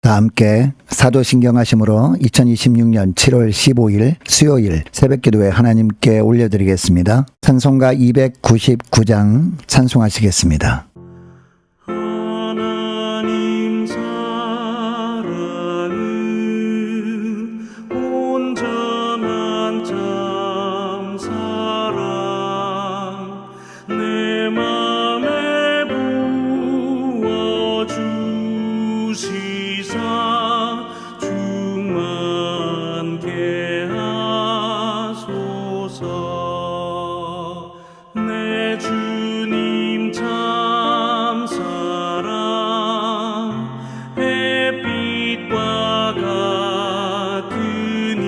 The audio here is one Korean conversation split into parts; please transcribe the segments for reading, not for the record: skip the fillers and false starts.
다 함께 사도신경하심으로 2026년 7월 15일 수요일 새벽기도에 하나님께 올려드리겠습니다. 찬송가 299장 찬송하시겠습니다. 하나님 사랑은 온전한 참 사랑 내 맘에 부어주시사 충만케 하소서. 내 주님 참 사랑 햇빛과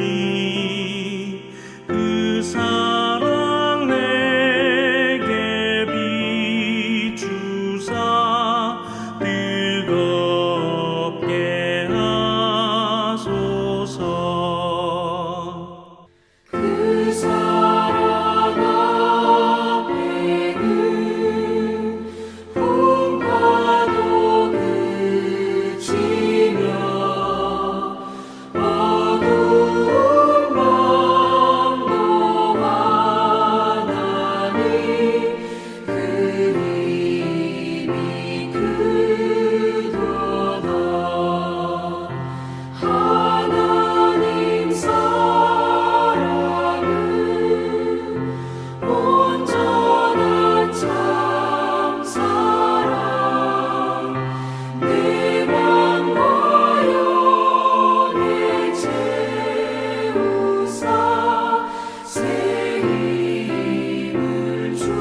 같으니 그 사랑 내게 비추사 뜨겁게 하소서. 그 사랑 앞에는 풍파도 그치며 어두운 밤도 환하니 그 힘이 크도다. 하나님 사랑은 온전한 참 사랑 내 맘과 영에 채우사 새 힘을 주소서.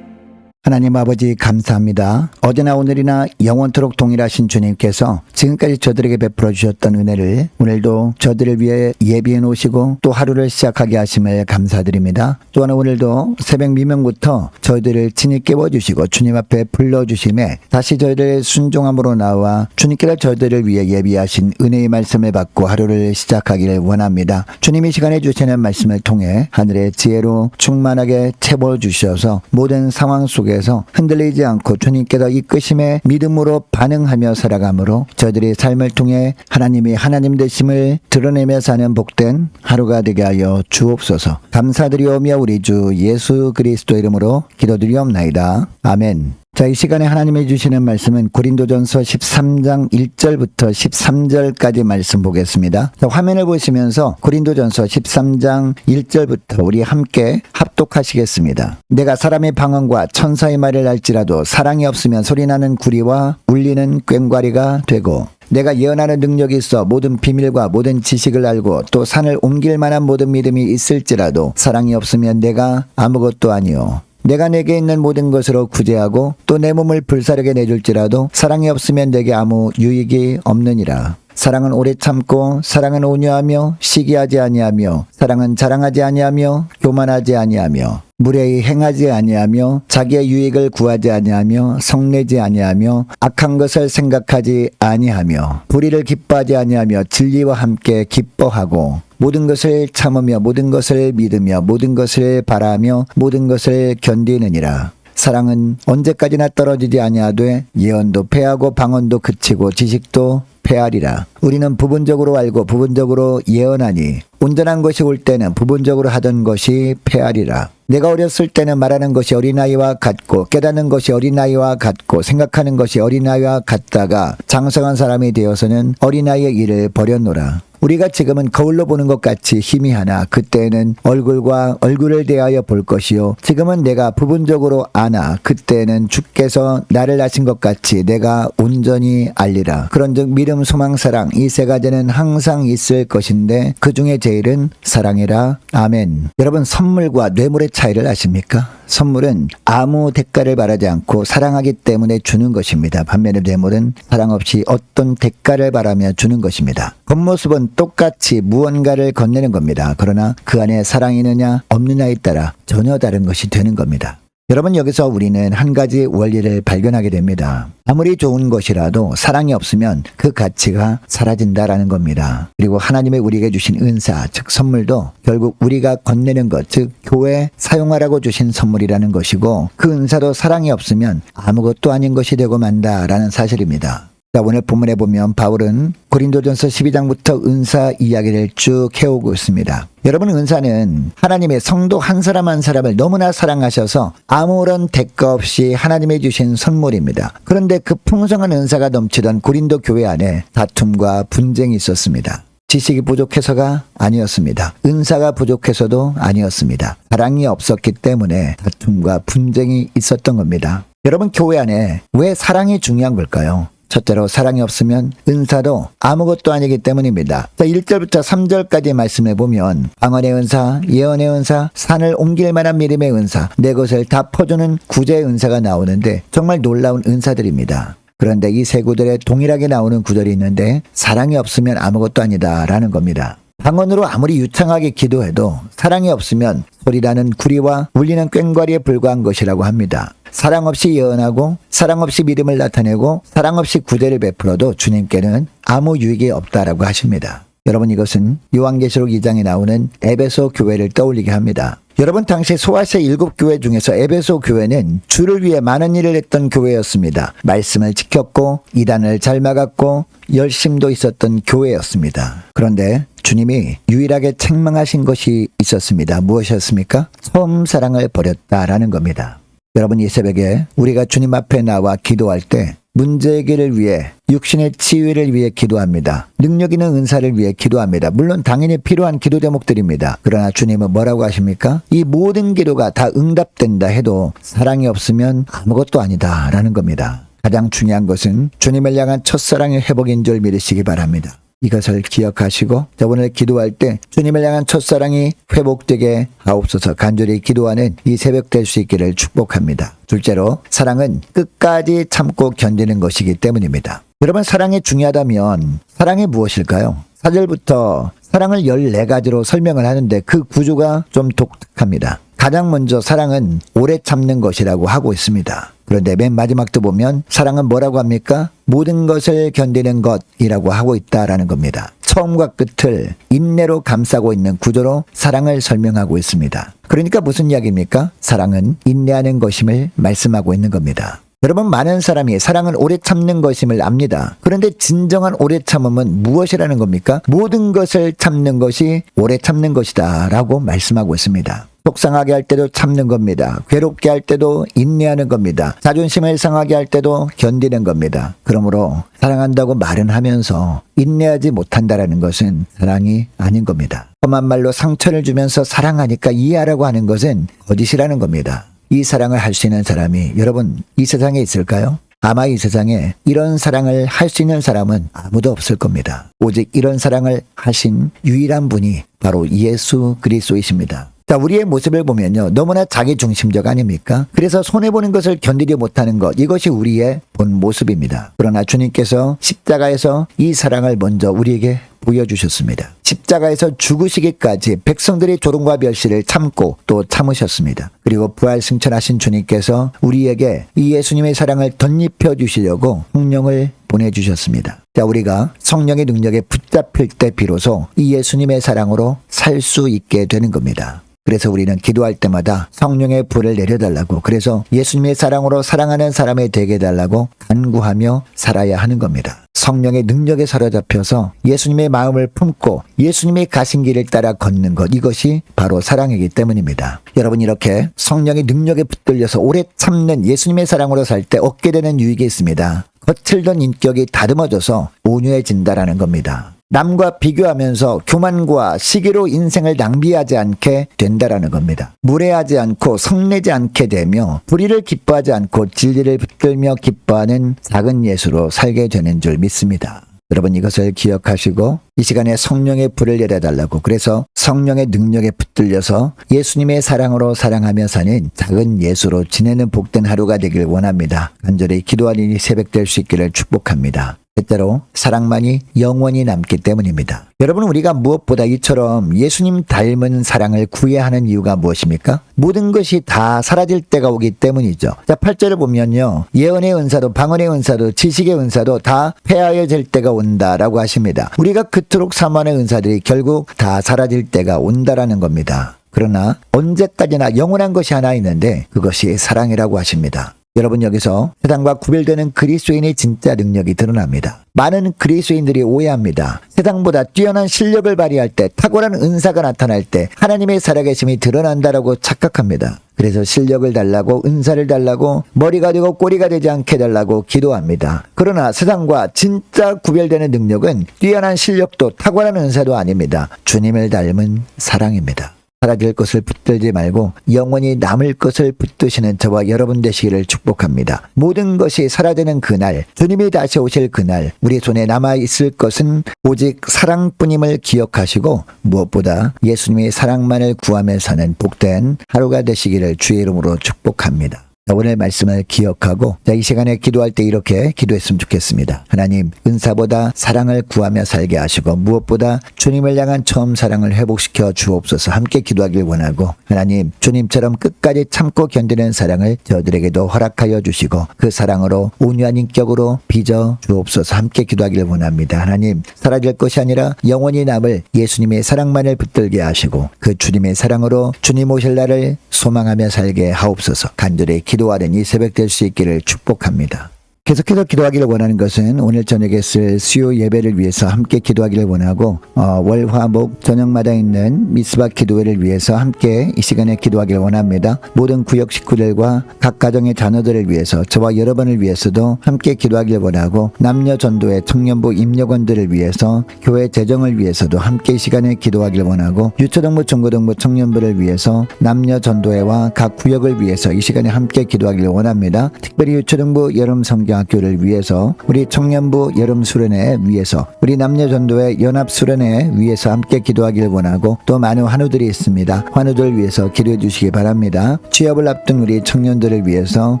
하나님 아버지 감사합니다. 어제나 오늘이나 영원토록 동일하신 주님께서 지금까지 저들에게 베풀어 주셨던 은혜를 오늘도 저들을 위해 예비해 놓으시고 또 하루를 시작하게 하심을 감사드립니다. 또한 오늘도 새벽 미명부터 저희들을 친히 깨워주시고 주님 앞에 불러주심에 다시 저희들의 순종함으로 나와 주님께서 저희들을 위해 예비하신 은혜의 말씀을 받고 하루를 시작하기를 원합니다. 주님이 시간에 주시는 말씀을 통해 하늘의 지혜로 충만하게 채워주셔서 모든 상황 속에 흔들리지 않고 주님께서 이끄심에 믿음으로 반응하며 살아가므로 저희들의 삶을 통해 하나님이 하나님 되심을 드러내며 사는 복된 하루가 되게 하여 주옵소서. 감사드리오며 우리 주 예수 그리스도 이름으로 기도드리옵나이다. 아멘. 자, 이 시간에 하나님이 주시는 말씀은 고린도전서 13장 1절부터 13절까지 말씀 보겠습니다. 자, 화면을 보시면서 고린도전서 13장 1절부터 우리 함께 합독하시겠습니다. 내가 사람의 방언과 천사의 말을 할지라도 사랑이 없으면 소리나는 구리와 울리는 꽹과리가 되고 내가 예언하는 능력이 있어 모든 비밀과 모든 지식을 알고 또 산을 옮길 만한 모든 믿음이 있을지라도 사랑이 없으면 내가 아무것도 아니요 내가 내게 있는 모든 것으로 구제하고 또 내 몸을 불사르게 내줄지라도 사랑이 없으면 내게 아무 유익이 없느니라. 사랑은 오래 참고 사랑은 온유하며 시기하지 아니하며 사랑은 자랑하지 아니하며 교만하지 아니하며 무례히 행하지 아니하며 자기의 유익을 구하지 아니하며 성내지 아니하며 악한 것을 생각하지 아니하며 불의를 기뻐하지 아니하며 진리와 함께 기뻐하고 모든 것을 참으며 모든 것을 믿으며 모든 것을 바라며 모든 것을 견디느니라. 사랑은 언제까지나 떨어지지 아니하되 예언도 패하고 방언도 그치고 지식도 패하리라. 우리는 부분적으로 알고 부분적으로 예언하니 온전한 것이 올 때는 부분적으로 하던 것이 패하리라. 내가 어렸을 때는 말하는 것이 어린아이와 같고 깨닫는 것이 어린아이와 같고 생각하는 것이 어린아이와 같다가 장성한 사람이 되어서는 어린아이의 일을 버렸노라. 우리가 지금은 거울로 보는 것 같이 희미하나 그때는 얼굴과 얼굴을 대하여 볼 것이요 지금은 내가 부분적으로 아나 그때는 주께서 나를 아신 것 같이 내가 온전히 알리라. 그런즉 믿음 소망 사랑 이 세 가지는 항상 있을 것인데 그 중에 제일은 사랑이라. 아멘. 여러분, 선물과 뇌물의 차이를 아십니까? 선물은 아무 대가를 바라지 않고 사랑하기 때문에 주는 것입니다. 반면에 뇌물은 사랑 없이 어떤 대가를 바라며 주는 것입니다. 겉모습은 똑같이 무언가를 건네는 겁니다. 그러나 그 안에 사랑이 있느냐 없느냐에 따라 전혀 다른 것이 되는 겁니다. 여러분, 여기서 우리는 한 가지 원리를 발견하게 됩니다. 아무리 좋은 것이라도 사랑이 없으면 그 가치가 사라진다라는 겁니다. 그리고 하나님의 우리에게 주신 은사, 즉 선물도 결국 우리가 건네는 것, 즉 교회 사용하라고 주신 선물이라는 것이고, 그 은사도 사랑이 없으면 아무것도 아닌 것이 되고 만다라는 사실입니다. 자, 오늘 본문에 보면 바울은 고린도전서 12장부터 은사 이야기를 쭉 해오고 있습니다. 여러분, 은사는 하나님의 성도 한 사람 한 사람을 너무나 사랑하셔서 아무런 대가 없이 하나님이 주신 선물입니다. 그런데 그 풍성한 은사가 넘치던 고린도 교회 안에 다툼과 분쟁이 있었습니다. 지식이 부족해서가 아니었습니다. 은사가 부족해서도 아니었습니다. 사랑이 없었기 때문에 다툼과 분쟁이 있었던 겁니다. 여러분, 교회 안에 왜 사랑이 중요한 걸까요? 첫째로 사랑이 없으면 은사도 아무것도 아니기 때문입니다. 자, 1절부터 3절까지 말씀해 보면 방언의 은사, 예언의 은사, 산을 옮길 만한 믿음의 은사, 내 것을 다 퍼주는 구제의 은사가 나오는데 정말 놀라운 은사들입니다. 그런데 이 세 구절에 동일하게 나오는 구절이 있는데 사랑이 없으면 아무것도 아니다라는 겁니다. 방언으로 아무리 유창하게 기도해도 사랑이 없으면 소리나는 구리와 울리는 꽹과리에 불과한 것이라고 합니다. 사랑 없이 예언하고 사랑 없이 믿음을 나타내고 사랑 없이 구제를 베풀어도 주님께는 아무 유익이 없다라고 하십니다. 여러분, 이것은 요한계시록 2장에 나오는 에베소 교회를 떠올리게 합니다. 여러분, 당시 소아시아 7교회 중에서 에베소 교회는 주를 위해 많은 일을 했던 교회였습니다. 말씀을 지켰고 이단을 잘 막았고 열심도 있었던 교회였습니다. 그런데 주님이 유일하게 책망하신 것이 있었습니다. 무엇이었습니까? 처음 사랑을 버렸다라는 겁니다. 여러분, 이 새벽에 우리가 주님 앞에 나와 기도할 때 문제 해결을 위해, 육신의 치유를 위해 기도합니다. 능력 있는 은사를 위해 기도합니다. 물론 당연히 필요한 기도 제목들입니다. 그러나 주님은 뭐라고 하십니까? 이 모든 기도가 다 응답된다 해도 사랑이 없으면 아무것도 아니다라는 겁니다. 가장 중요한 것은 주님을 향한 첫사랑의 회복인 줄 믿으시기 바랍니다. 이것을 기억하시고 오늘 기도할 때 주님을 향한 첫사랑이 회복되게 하옵소서 간절히 기도하는 이 새벽 될 수 있기를 축복합니다. 둘째로, 사랑은 끝까지 참고 견디는 것이기 때문입니다. 여러분, 사랑이 중요하다면 사랑이 무엇일까요? 4절부터 사랑을 14가지로 설명을 하는데 그 구조가 좀 독특합니다. 가장 먼저 사랑은 오래 참는 것이라고 하고 있습니다. 그런데 맨 마지막도 보면 사랑은 뭐라고 합니까? 모든 것을 견디는 것이라고 하고 있다라는 겁니다. 처음과 끝을 인내로 감싸고 있는 구조로 사랑을 설명하고 있습니다. 그러니까 무슨 이야기입니까? 사랑은 인내하는 것임을 말씀하고 있는 겁니다. 여러분, 많은 사람이 사랑은 오래 참는 것임을 압니다. 그런데 진정한 오래 참음은 무엇이라는 겁니까? 모든 것을 참는 것이 오래 참는 것이다 라고 말씀하고 있습니다. 속상하게 할 때도 참는 겁니다. 괴롭게 할 때도 인내하는 겁니다. 자존심을 상하게 할 때도 견디는 겁니다. 그러므로 사랑한다고 말은 하면서 인내하지 못한다라는 것은 사랑이 아닌 겁니다. 험한 말로 상처를 주면서 사랑하니까 이해하라고 하는 것은 거짓이라는 겁니다. 이 사랑을 할 수 있는 사람이 여러분 이 세상에 있을까요? 아마 이 세상에 이런 사랑을 할 수 있는 사람은 아무도 없을 겁니다. 오직 이런 사랑을 하신 유일한 분이 바로 예수 그리스도이십니다. 자, 우리의 모습을 보면요, 너무나 자기중심적 아닙니까? 그래서 손해보는 것을 견디지 못하는 것, 이것이 우리의 본 모습입니다. 그러나 주님께서 십자가에서 이 사랑을 먼저 우리에게 보여주셨습니다. 십자가에서 죽으시기까지 백성들의 조롱과 멸시를 참고 또 참으셨습니다. 그리고 부활 승천하신 주님께서 우리에게 이 예수님의 사랑을 덧입혀 주시려고 성령을 보내주셨습니다. 자, 우리가 성령의 능력에 붙잡힐 때 비로소 이 예수님의 사랑으로 살 수 있게 되는 겁니다. 그래서 우리는 기도할 때마다 성령의 불을 내려달라고, 그래서 예수님의 사랑으로 사랑하는 사람이 되게 해달라고 간구하며 살아야 하는 겁니다. 성령의 능력에 사로잡혀서 예수님의 마음을 품고 예수님의 가신 길을 따라 걷는 것, 이것이 바로 사랑이기 때문입니다. 여러분, 이렇게 성령의 능력에 붙들려서 오래 참는 예수님의 사랑으로 살 때 얻게 되는 유익이 있습니다. 거칠던 인격이 다듬어져서 온유해진다라는 겁니다. 남과 비교하면서 교만과 시기로 인생을 낭비하지 않게 된다라는 겁니다. 무례하지 않고 성내지 않게 되며 불의를 기뻐하지 않고 진리를 붙들며 기뻐하는 작은 예수로 살게 되는 줄 믿습니다. 여러분, 이것을 기억하시고 이 시간에 성령의 불을 내려달라고, 그래서 성령의 능력에 붙들려서 예수님의 사랑으로 사랑하며 사는 작은 예수로 지내는 복된 하루가 되길 원합니다. 간절히 기도하니 새벽 될 수 있기를 축복합니다. 때때로 사랑만이 영원히 남기 때문입니다. 여러분, 우리가 무엇보다 이처럼 예수님 닮은 사랑을 구해야 하는 이유가 무엇입니까? 모든 것이 다 사라질 때가 오기 때문이죠. 자, 8절을 보면요, 예언의 은사도 방언의 은사도 지식의 은사도 다 폐하여질 때가 온다라고 하십니다. 우리가 그토록 사모하는 은사들이 결국 다 사라질 때가 온다라는 겁니다. 그러나 언제까지나 영원한 것이 하나 있는데 그것이 사랑이라고 하십니다. 여러분, 여기서 세상과 구별되는 그리스도인의 진짜 능력이 드러납니다. 많은 그리스도인들이 오해합니다. 세상보다 뛰어난 실력을 발휘할 때, 탁월한 은사가 나타날 때 하나님의 살아계심이 드러난다라고 착각합니다. 그래서 실력을 달라고, 은사를 달라고, 머리가 되고 꼬리가 되지 않게 달라고 기도합니다. 그러나 세상과 진짜 구별되는 능력은 뛰어난 실력도 탁월한 은사도 아닙니다. 주님을 닮은 사랑입니다. 사라질 것을 붙들지 말고 영원히 남을 것을 붙드시는 저와 여러분 되시기를 축복합니다. 모든 것이 사라지는 그날, 주님이 다시 오실 그날, 우리 손에 남아있을 것은 오직 사랑뿐임을 기억하시고 무엇보다 예수님의 사랑만을 구하며 사는 복된 하루가 되시기를 주의 이름으로 축복합니다. 오늘 말씀을 기억하고 이 시간에 기도할 때 이렇게 기도했으면 좋겠습니다. 하나님, 은사보다 사랑을 구하며 살게 하시고 무엇보다 주님을 향한 처음 사랑을 회복시켜 주옵소서. 함께 기도하길 원하고, 하나님, 주님처럼 끝까지 참고 견디는 사랑을 저들에게도 허락하여 주시고 그 사랑으로 온유한 인격으로 빚어 주옵소서. 함께 기도하길 원합니다. 하나님, 사라질 것이 아니라 영원히 남을 예수님의 사랑만을 붙들게 하시고 그 주님의 사랑으로 주님 오실 날을 소망하며 살게 하옵소서. 간절히 기도하는 이 새벽 될 수 있기를 축복합니다. 계속해서 기도하기를 원하는 것은 오늘 저녁에 쓸 수요 예배를 위해서 함께 기도하기를 원하고, 월화목 저녁마다 있는 미스바 기도회를 위해서 함께 이 시간에 기도하기를 원합니다. 모든 구역 식구들과 각 가정의 자녀들을 위해서, 저와 여러분을 위해서도 함께 기도하기를 원하고, 남녀 전도회 청년부 임력원들을 위해서, 교회 재정을 위해서도 함께 이 시간에 기도하기를 원하고, 유초등부 중고등부 청년부를 위해서, 남녀 전도회와 각 구역을 위해서 이 시간에 함께 기도하기를 원합니다. 특별히 유초등부 여름 성경 학교를 위해서, 우리 청년부 여름 수련회 위해서, 우리 남녀전도회 연합 수련회 위해서 함께 기도하기를 원하고, 또 많은 환우들이 있습니다. 환우들 위해서 기도해 주시기 바랍니다. 취업을 앞둔 우리 청년들을 위해서,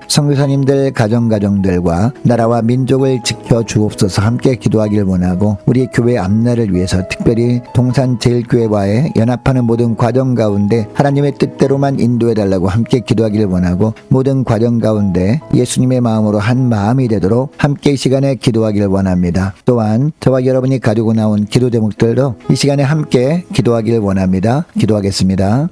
선교사님들 가정들과 나라와 민족을 지켜 주옵소서. 함께 기도하기를 원하고, 우리 교회 앞날을 위해서 특별히 동산제일교회와의 연합하는 모든 과정 가운데 하나님의 뜻대로만 인도해 달라고 함께 기도하기를 원하고, 모든 과정 가운데 예수님의 마음으로 한 마음이 되도록 함께 이 시간에 기도하기를 원합니다. 또한 저와 여러분이 가지고 나온 기도 제목들도 이 시간에 함께 기도하기를 원합니다. 기도하겠습니다.